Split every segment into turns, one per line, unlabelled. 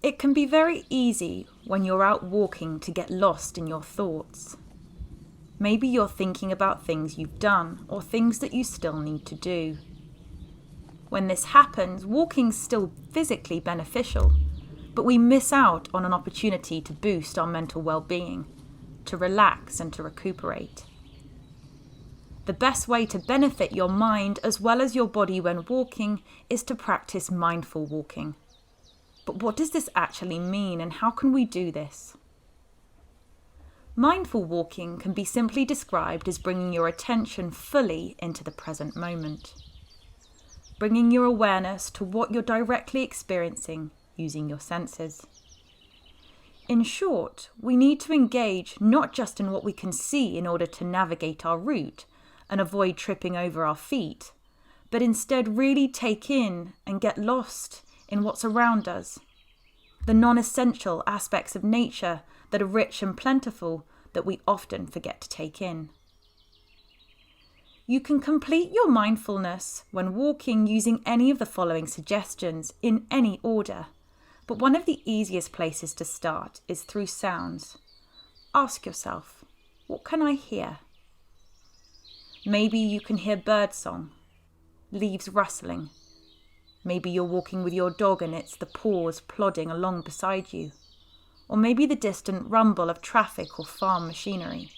It can be very easy when you're out walking to get lost in your thoughts. Maybe you're thinking about things you've done or things that you still need to do. When this happens, walking's still physically beneficial, but we miss out on an opportunity to boost our mental well-being, to relax and to recuperate. The best way to benefit your mind as well as your body when walking is to practice mindful walking. But what does this actually mean, and how can we do this? Mindful walking can be simply described as bringing your attention fully into the present moment. Bringing your awareness to what you're directly experiencing using your senses. In short, we need to engage not just in what we can see in order to navigate our route and avoid tripping over our feet, but instead really take in and get lost in what's around us, the non-essential aspects of nature that are rich and plentiful that we often forget to take in. You can complete your mindfulness when walking using any of the following suggestions in any order, but one of the easiest places to start is through sounds. Ask yourself, what can I hear? Maybe you can hear birdsong, leaves rustling. Maybe you're walking with your dog and it's the paws plodding along beside you. Or maybe the distant rumble of traffic or farm machinery.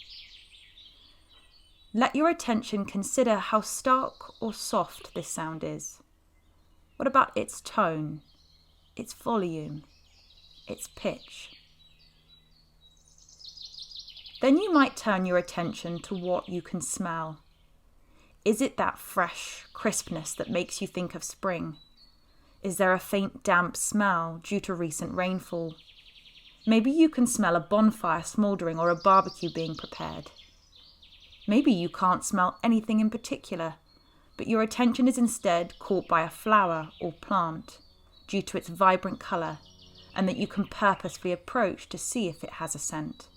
Let your attention consider how stark or soft this sound is. What about its tone, its volume, its pitch? Then you might turn your attention to what you can smell. Is it that fresh crispness that makes you think of spring? Is there a faint damp smell due to recent rainfall? Maybe you can smell a bonfire smouldering or a barbecue being prepared. Maybe you can't smell anything in particular, but your attention is instead caught by a flower or plant due to its vibrant colour, and that you can purposefully approach to see if it has a scent.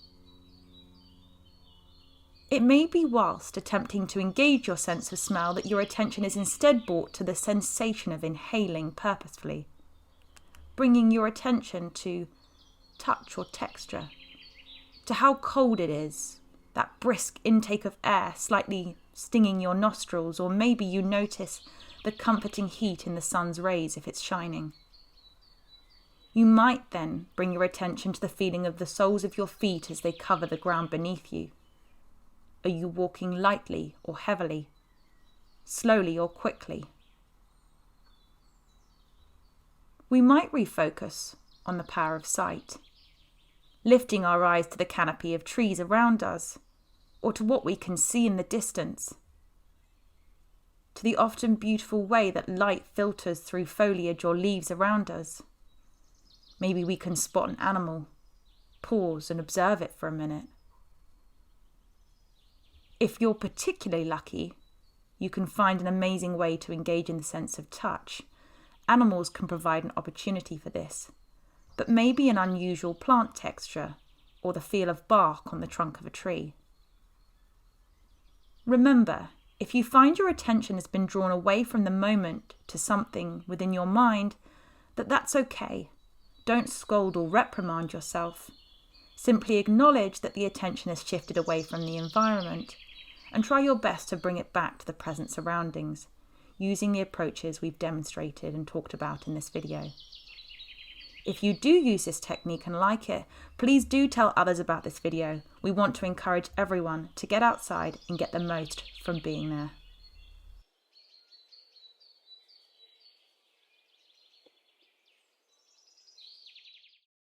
It may be whilst attempting to engage your sense of smell that your attention is instead brought to the sensation of inhaling purposefully, bringing your attention to touch or texture, to how cold it is, that brisk intake of air slightly stinging your nostrils, or maybe you notice the comforting heat in the sun's rays if it's shining. You might then bring your attention to the feeling of the soles of your feet as they cover the ground beneath you. Are you walking lightly or heavily, slowly or quickly? We might refocus on the power of sight, lifting our eyes to the canopy of trees around us, or to what we can see in the distance, to the often beautiful way that light filters through foliage or leaves around us. Maybe we can spot an animal, pause and observe it for a minute. If you're particularly lucky, you can find an amazing way to engage in the sense of touch. Animals can provide an opportunity for this, but maybe an unusual plant texture or the feel of bark on the trunk of a tree. Remember, if you find your attention has been drawn away from the moment to something within your mind, that's okay. Don't scold or reprimand yourself. Simply acknowledge that the attention has shifted away from the environment and try your best to bring it back to the present surroundings, using the approaches we've demonstrated and talked about in this video. If you do use this technique and like it, please do tell others about this video. We want to encourage everyone to get outside and get the most from being there.